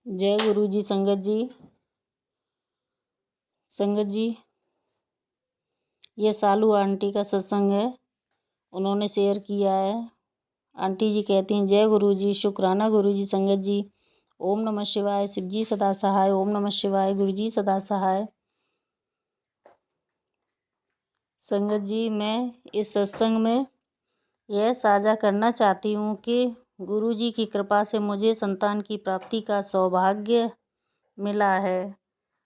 जय गुरु जी। संगत जी ये सालू आंटी का सत्संग है, उन्होंने शेयर किया है। आंटी जी कहती हैं, जय गुरु जी, शुक्राना गुरु जी। संगत जी, ओम नमः शिवाय। शिव जी सदा सहाय। ओम नमः शिवाय। गुरु जी सदा सहाय। संगत जी, मैं इस सत्संग में यह साझा करना चाहती हूँ कि गुरु जी की कृपा से मुझे संतान की प्राप्ति का सौभाग्य मिला है।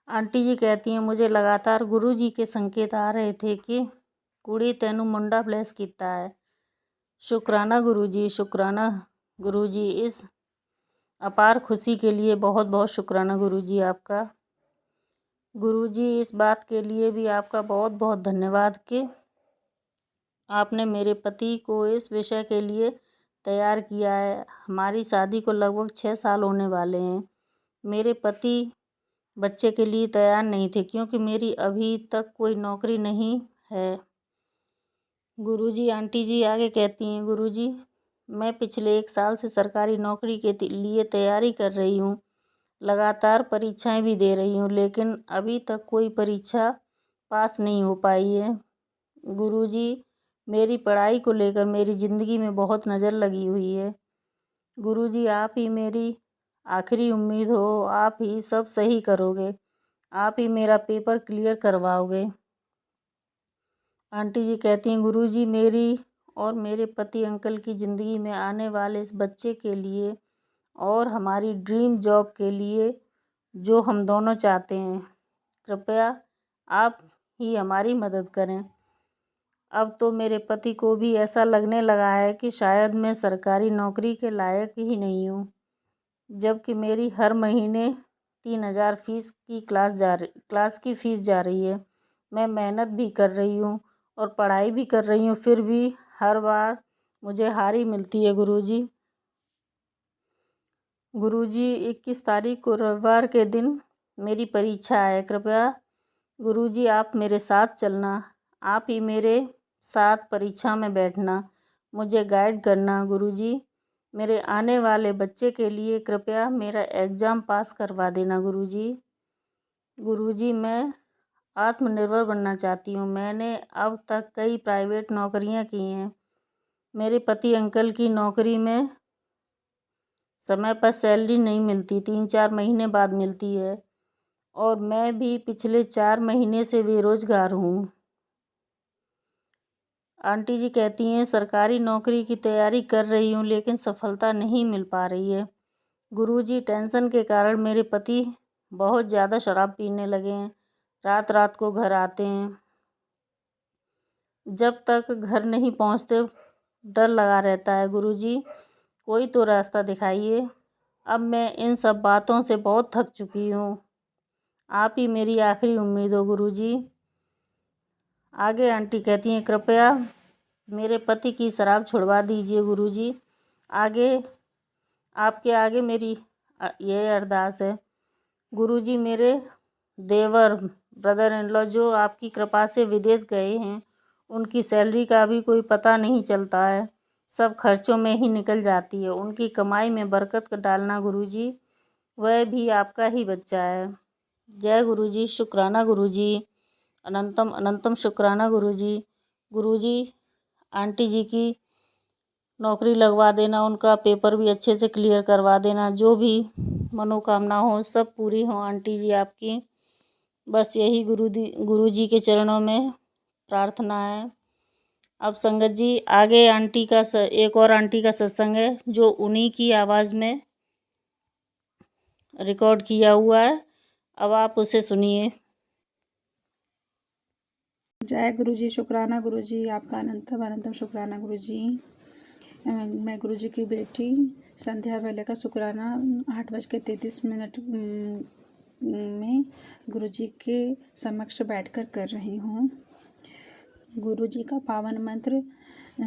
आंटी जी कहती हैं, मुझे लगातार गुरु जी के संकेत आ रहे थे कि कुड़ी तेनू मुंडा ब्लेस किया है। शुक्राना गुरु जी, शुक्राना गुरु जी। इस अपार खुशी के लिए बहुत बहुत शुक्राना गुरु जी आपका। गुरु जी, इस बात के लिए भी आपका बहुत बहुत धन्यवाद कि आपने मेरे पति को इस विषय के लिए तैयार किया है। हमारी शादी को लगभग 6 साल होने वाले हैं। मेरे पति बच्चे के लिए तैयार नहीं थे क्योंकि मेरी अभी तक कोई नौकरी नहीं है। गुरुजी, आंटी जी आगे कहती हैं, गुरुजी, मैं पिछले 1 साल से सरकारी नौकरी के लिए तैयारी कर रही हूँ। लगातार परीक्षाएं भी दे रही हूँ, लेकिन अभी तक कोई परीक्षा पास नहीं हो पाई है। गुरुजी, मेरी पढ़ाई को लेकर मेरी ज़िंदगी में बहुत नज़र लगी हुई है। गुरुजी, आप ही मेरी आखिरी उम्मीद हो, आप ही सब सही करोगे, आप ही मेरा पेपर क्लियर करवाओगे। आंटी जी कहती हैं, गुरुजी, मेरी और मेरे पति अंकल की ज़िंदगी में आने वाले इस बच्चे के लिए और हमारी ड्रीम जॉब के लिए जो हम दोनों चाहते हैं, कृपया आप ही हमारी मदद करें। अब तो मेरे पति को भी ऐसा लगने लगा है कि शायद मैं सरकारी नौकरी के लायक ही नहीं हूँ, जबकि मेरी हर महीने 3000 क्लास की फ़ीस जा रही है। मैं मेहनत भी कर रही हूँ और पढ़ाई भी कर रही हूँ, फिर भी हर बार मुझे हार ही मिलती है। गुरुजी, 21 तारीख को रविवार के दिन मेरी परीक्षा है। कृपया गुरुजी, आप मेरे साथ चलना, आप ही मेरे साथ परीक्षा में बैठना, मुझे गाइड करना। गुरुजी, मेरे आने वाले बच्चे के लिए कृपया मेरा एग्ज़ाम पास करवा देना। गुरुजी, मैं आत्मनिर्भर बनना चाहती हूँ। मैंने अब तक कई प्राइवेट नौकरियाँ की हैं। मेरे पति अंकल की नौकरी में समय पर सैलरी नहीं मिलती, 3-4 महीने बाद मिलती है, और मैं भी पिछले 4 महीने से बेरोजगार हूँ। आंटी जी कहती हैं, सरकारी नौकरी की तैयारी कर रही हूँ, लेकिन सफलता नहीं मिल पा रही है। गुरुजी, टेंशन के कारण मेरे पति बहुत ज़्यादा शराब पीने लगे हैं। रात रात को घर आते हैं। जब तक घर नहीं पहुँचते डर लगा रहता है। गुरुजी, कोई तो रास्ता दिखाइए। अब मैं इन सब बातों से बहुत थक चुकी हूँ, आप ही मेरी आखिरी उम्मीद हो। गुरुजी, आगे आंटी कहती हैं, कृपया मेरे पति की शराब छुड़वा दीजिए। गुरुजी, आपके आगे मेरी यह अरदास है। गुरुजी, मेरे देवर ब्रदर इन लॉ जो आपकी कृपा से विदेश गए हैं, उनकी सैलरी का भी कोई पता नहीं चलता है, सब खर्चों में ही निकल जाती है। उनकी कमाई में बरकत डालना गुरुजी, वह भी आपका ही बच्चा है। जय गुरुजी, शुक्राना गुरुजी, अनंतम अनंतम शुक्राना गुरुजी। गुरुजी, आंटी जी की नौकरी लगवा देना, उनका पेपर भी अच्छे से क्लियर करवा देना, जो भी मनोकामना हो सब पूरी हो आंटी जी आपकी। बस यही गुरु जी के चरणों में प्रार्थना है। अब संगत जी, आगे एक और आंटी का सत्संग है जो उन्हीं की आवाज़ में रिकॉर्ड किया हुआ है। अब आप उसे सुनिए। जय गुरु जी, शुक्राना गुरु जी, आपका अनंतम अनंतम शुक्राना गुरु जी। मैं गुरु जी की बेटी संध्या वेले का शुक्राना 8:33 में गुरु जी के समक्ष बैठकर कर रही हूँ। गुरु जी का पावन मंत्र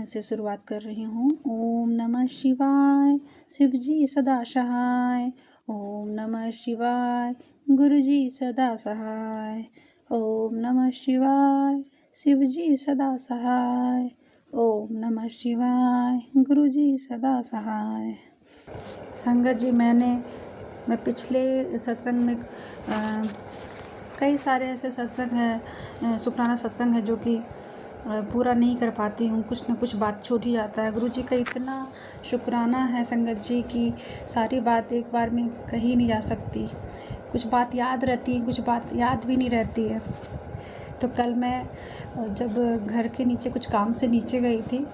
से शुरुआत कर रही हूँ। ओम नमः शिवाय, शिव जी सदा सहाय। ओम नमः शिवाय, गुरु जी सदा सहाय। ओम नमः शिवाय, शिव जी सदा सहाय। ओम नमः शिवाय, गुरु जी सदा सहाय। संगत जी, मैंने मैं पिछले सत्संग में कई सारे ऐसे सत्संग हैं, शुक्राना सत्संग है जो कि पूरा नहीं कर पाती हूँ, कुछ ना कुछ बात छूट ही जाता है। गुरु जी का इतना शुक्राना है संगत जी की सारी बात एक बार में कही नहीं जा सकती। कुछ बात याद रहती है, कुछ बात याद भी नहीं रहती है। तो कल मैं जब घर के नीचे कुछ काम से नीचे गई थी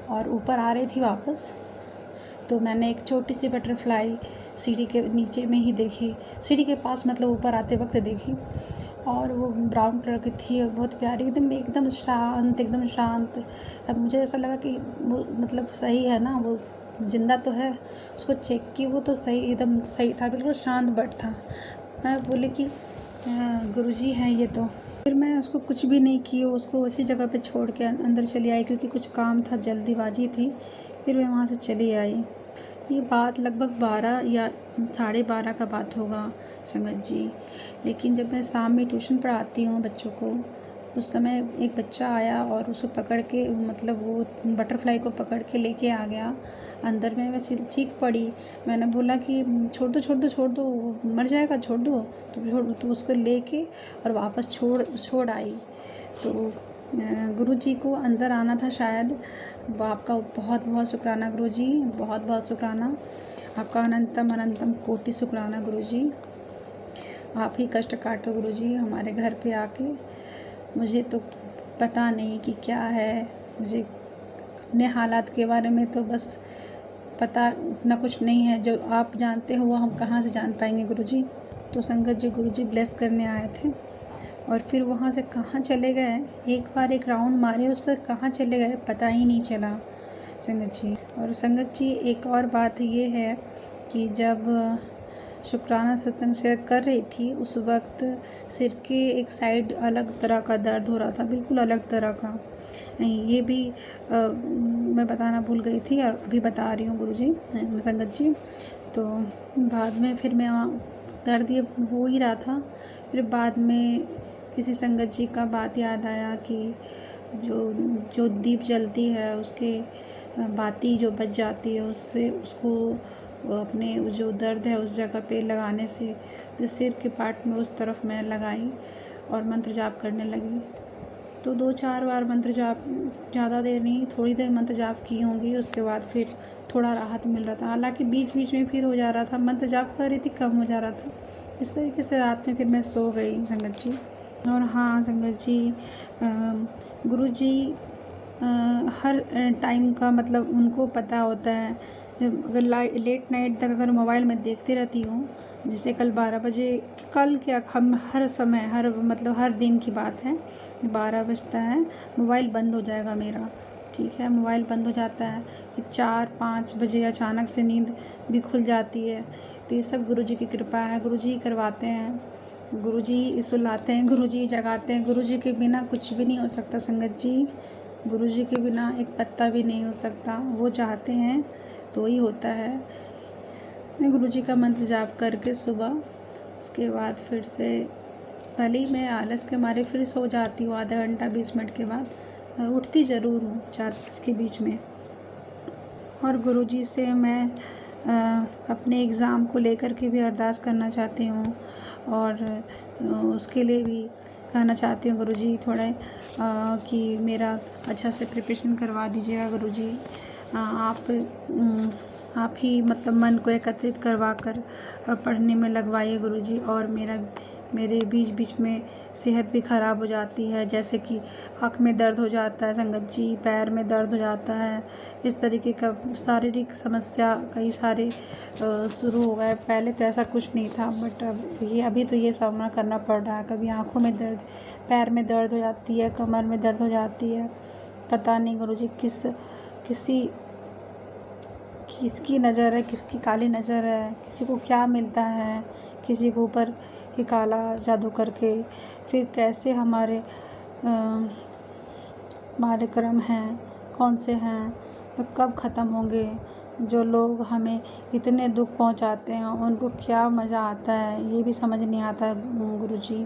और ऊपर आ रही थी वापस, तो मैंने एक छोटी सी बटरफ्लाई सीढ़ी के नीचे में ही देखी, सीढ़ी के पास मतलब ऊपर आते वक्त देखी, और वो ब्राउन कलर की थी, बहुत प्यारी, एकदम शांत, एकदम शांत। अब मुझे ऐसा लगा कि वो मतलब सही है ना, वो ज़िंदा तो है। उसको चेक की, वो तो सही, एकदम सही था, बिल्कुल शांत बर्ड था। मैं बोली कि गुरुजी हैं ये तो। फिर मैं उसको कुछ भी नहीं की, उसको उसी जगह पे छोड़ के अंदर चली आई, क्योंकि कुछ काम था, जल्दीबाजी थी। फिर मैं वहाँ से चली आई। ये बात लगभग 12 या 12:30 का बात होगा संगत जी। लेकिन जब मैं शाम में ट्यूशन पढ़ाती हूँ बच्चों को, उस समय एक बच्चा आया और उसको पकड़ के, मतलब वो बटरफ्लाई को पकड़ के लेके आ गया अंदर में। मैं चीख पड़ी, मैंने बोला कि छोड़ दो छोड़ दो छोड़ दो, मर जाएगा, छोड़ दो। तो उसको लेके और वापस छोड़ आई। तो गुरुजी को अंदर आना था शायद। आपका बहुत बहुत शुक्राना गुरुजी, बहुत बहुत शुक्राना, आपका अनंतम अनंतम कोटि शुक्राना गुरुजी। आप ही कष्ट काटो गुरुजी हमारे घर पे आके। मुझे तो पता नहीं कि क्या है, मुझे अपने हालात के बारे में तो बस पता इतना कुछ नहीं है। जो आप जानते हो वो हम कहाँ से जान पाएंगे गुरुजी। तो संगत जी गुरुजी ब्लेस करने आए थे और फिर वहाँ से कहाँ चले गए, एक बार एक राउंड मारे, उसके बाद कहाँ चले गए पता ही नहीं चला संगत जी। और संगत जी एक और बात ये है कि जब शुक्राना सत्संग शेयर कर रही थी, उस वक्त सिर के एक साइड अलग तरह का दर्द हो रहा था, बिल्कुल अलग तरह का। ये भी मैं बताना भूल गई थी और अभी बता रही हूँ गुरुजी, संगत जी। तो बाद में फिर मैं दर्द ये हो ही रहा था, फिर बाद में किसी संगत जी का बात याद आया कि जो दीप जलती है उसके बाती जो बच जाती है, उससे उसको अपने जो दर्द है उस जगह पे लगाने से, तो सिर के पार्ट में उस तरफ मैं लगाई और मंत्र जाप करने लगी। तो 2-4 बार मंत्र जाप, ज़्यादा देर नहीं, थोड़ी देर मंत्र जाप की होंगी। उसके बाद फिर थोड़ा राहत मिल रहा था, हालांकि बीच बीच में फिर हो जा रहा था, मंत्र जाप कर रही थी कम हो जा रहा था। इस तरीके से रात में फिर मैं सो गई संगत जी। और हाँ संगत जी, गुरुजी हर टाइम का मतलब उनको पता होता है। अगर लेट नाइट तक अगर मोबाइल में देखती रहती हूँ, जैसे कल 12 बजे, कल क्या, हम हर समय, हर दिन की बात है, 12 बजता है मोबाइल बंद हो जाएगा मेरा, ठीक है, मोबाइल बंद हो जाता है। फिर 4-5 बजे अचानक से नींद भी खुल जाती है। तो ये सब गुरुजी की कृपा है, गुरुजी करवाते हैं, गुरुजी सुलाते हैं, गुरुजी जगाते हैं। गुरुजी के बिना कुछ भी नहीं हो सकता संगत जी, गुरुजी के बिना एक पत्ता भी नहीं हो सकता। वो चाहते हैं तो ही होता है। मैं गुरुजी का मंत्र जाप करके सुबह, उसके बाद फिर से भले ही मैं आलस के मारे फिर सो जाती हूँ, आधा घंटा 20 मिनट के बाद मैं उठती ज़रूर हूँ 4 बजे के बीच में। और गुरुजी से मैं अपने एग्ज़ाम को लेकर के भी अरदास करना चाहती हूँ और उसके लिए भी कहना चाहती हूँ गुरुजी थोड़े कि मेरा अच्छा से प्रिपरेशन करवा दीजिएगा गुरुजी। आप ही मतलब मन को एकत्रित करवा कर पढ़ने में लगवाइए गुरुजी। और मेरे बीच बीच में सेहत भी ख़राब हो जाती है, जैसे कि आँख में दर्द हो जाता है संगत जी, पैर में दर्द हो जाता है, इस तरीके का शारीरिक समस्या कई सारे शुरू हो गए। पहले तो ऐसा कुछ नहीं था, बट अभी तो ये सामना करना पड़ रहा है। कभी आँखों में दर्द, पैर में दर्द हो जाती है, कमर में दर्द हो जाती है। पता नहीं गुरुजी किसकी नज़र है, किसकी काली नज़र है, किसी को क्या मिलता है, किसी के ऊपर ये काला जादू करके फिर कैसे हमारे कर्म हैं, कौन से हैं, तो कब ख़त्म होंगे। जो लोग हमें इतने दुख पहुंचाते हैं उनको क्या मज़ा आता है, ये भी समझ नहीं आता गुरुजी।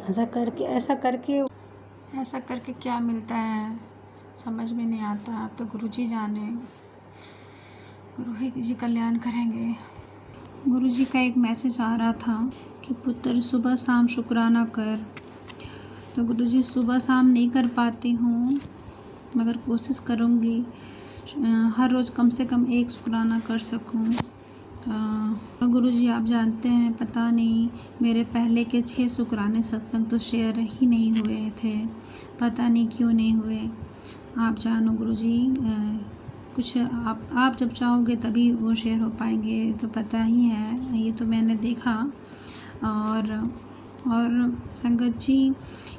ऐसा करके क्या मिलता है, समझ में नहीं आता। अब तो गुरुजी जाने, गुरु ही जी कल्याण करेंगे। गुरुजी का एक मैसेज आ रहा था कि पुत्र सुबह शाम शुक्राना कर। तो गुरुजी सुबह शाम नहीं कर पाती हूँ, मगर कोशिश करूँगी हर रोज़ कम से कम एक शुक्राना कर सकूँ। गुरुजी आप जानते हैं, पता नहीं मेरे पहले के 6 शुक्राने सत्संग तो शेयर ही नहीं हुए थे, पता नहीं क्यों नहीं हुए। आप जानो गुरुजी, कुछ आप जब चाहोगे तभी वो शेयर हो पाएंगे, तो पता ही है, ये तो मैंने देखा। और संगत जी,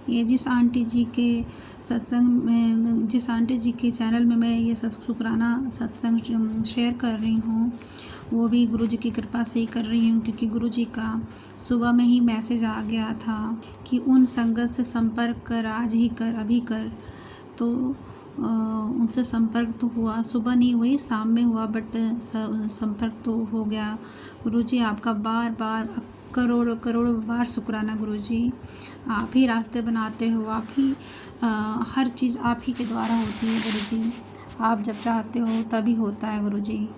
ये जिस आंटी जी के सत्संग में, जिस आंटी जी के चैनल में मैं ये शुक्राना सत्संग शेयर कर रही हूँ, वो भी गुरुजी की कृपा से ही कर रही हूँ, क्योंकि गुरुजी का सुबह में ही मैसेज आ गया था कि उन संगत से संपर्क कर, आज ही कर, अभी कर। तो उनसे संपर्क तो हुआ, सुबह नहीं हुई, शाम में हुआ, बट संपर्क तो हो गया। गुरुजी आपका बार बार करोड़ों करोड़ों बार शुक्राना गुरुजी। आप ही रास्ते बनाते हो, आप ही हर चीज़ आप ही के द्वारा होती है गुरुजी। आप जब चाहते हो तभी होता है गुरुजी।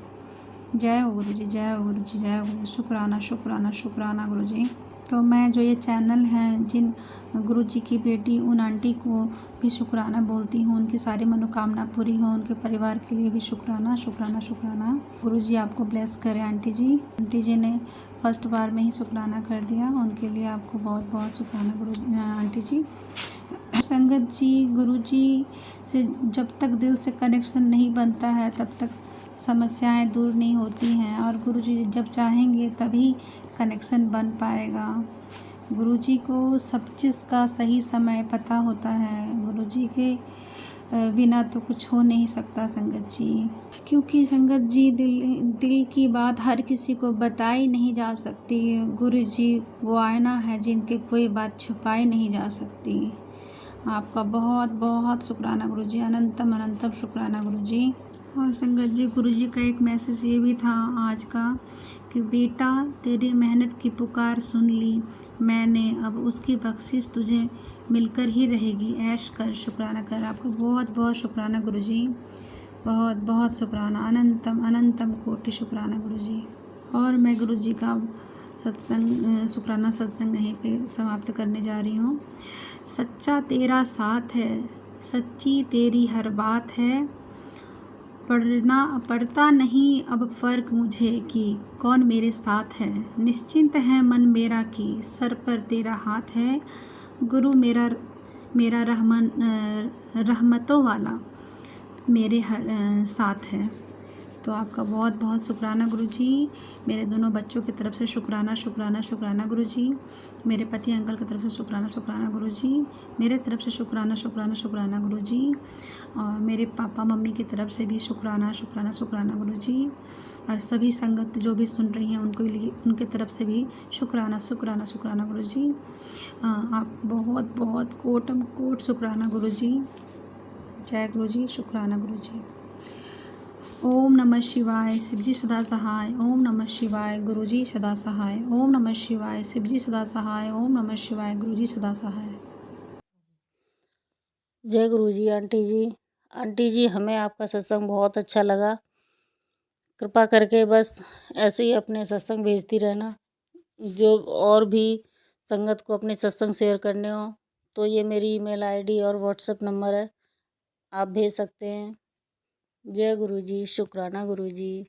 जय हो गुरुजी, जय हो गुरुजी, जय हो गुरुजी। शुक्राना शुक्राना शुक्राना गुरुजी। तो मैं जो ये चैनल हैं, जिन गुरुजी की बेटी उन आंटी को भी शुक्राना बोलती हूँ, उनकी सारी मनोकामना पूरी हो, उनके परिवार के लिए भी शुक्राना शुक्राना शुक्राना। गुरुजी आपको ब्लेस करे आंटी जी। आंटी जी ने फर्स्ट बार में ही शुक्राना कर दिया, उनके लिए आपको बहुत बहुत शुक्राना गुरु आंटी जी। संगत जी, गुरुजी से जब तक दिल से कनेक्शन नहीं बनता है तब तक समस्याएं दूर नहीं होती हैं, और गुरुजी जब चाहेंगे तभी कनेक्शन बन पाएगा। गुरुजी को सब चीज़ का सही समय पता होता है। गुरुजी के बिना तो कुछ हो नहीं सकता संगत जी, क्योंकि संगत जी दिल की बात हर किसी को बताई नहीं जा सकती। गुरुजी वो आईना है जिनके कोई बात छुपाई नहीं जा सकती। आपका बहुत बहुत शुक्राना गुरुजी, अनंतम अनंतम शुक्राना गुरुजी। और संगत जी, गुरुजी का एक मैसेज ये भी था आज का कि बेटा तेरी मेहनत की पुकार सुन ली मैंने, अब उसकी बख्शिश तुझे मिलकर ही रहेगी, ऐश कर, शुक्राना कर। आपका बहुत बहुत शुक्राना गुरुजी, बहुत बहुत शुक्राना, अनंतम अनंतम कोटि शुक्राना गुरुजी। और मैं गुरुजी का सत्संग शुक्राना सत्संग यहीं पे समाप्त करने जा रही हूँ। सच्चा तेरा साथ है, सच्ची तेरी हर बात है, पड़ता नहीं अब फर्क मुझे कि कौन मेरे साथ है, निश्चिंत है मन मेरा कि सर पर तेरा हाथ है, गुरु मेरा रहमतों वाला मेरे साथ है। तो आपका बहुत बहुत शुक्राना गुरुजी। मेरे दोनों बच्चों की तरफ से शुक्राना शुक्राना शुक्राना गुरुजी। मेरे पति अंकल की तरफ से शुक्राना शुक्राना गुरुजी। मेरे तरफ से शुक्राना शुक्राना शुक्राना गुरुजी। और मेरे पापा मम्मी की तरफ से भी शुक्राना शुक्राना शुक्राना गुरुजी। और सभी संगत जो भी सुन रही हैं उनके तरफ से भी शुक्राना शुक्राना शुक्राना गुरुजी। आप बहुत बहुत कोटम कोट शुक्राना गुरुजी। जय गुरुजी, शुक्राना गुरुजी। ओम नमः शिवाय, शिवजी सदा सहाय। ओम नमः शिवाय, गुरुजी सदा सहाय। ओम नमः शिवाय, शिवजी सदा सहाय। ओम नमः शिवाय, गुरुजी सदा सहाय। जय गुरुजी। आंटी जी हमें आपका सत्संग बहुत अच्छा लगा। कृपा करके बस ऐसे ही अपने सत्संग भेजती रहना। जो और भी संगत को अपने सत्संग शेयर करने हो तो ये मेरी ईमेल आईडी और व्हाट्सएप नंबर है, आप भेज सकते हैं। जय गुरुजी, शुक्राना गुरुजी।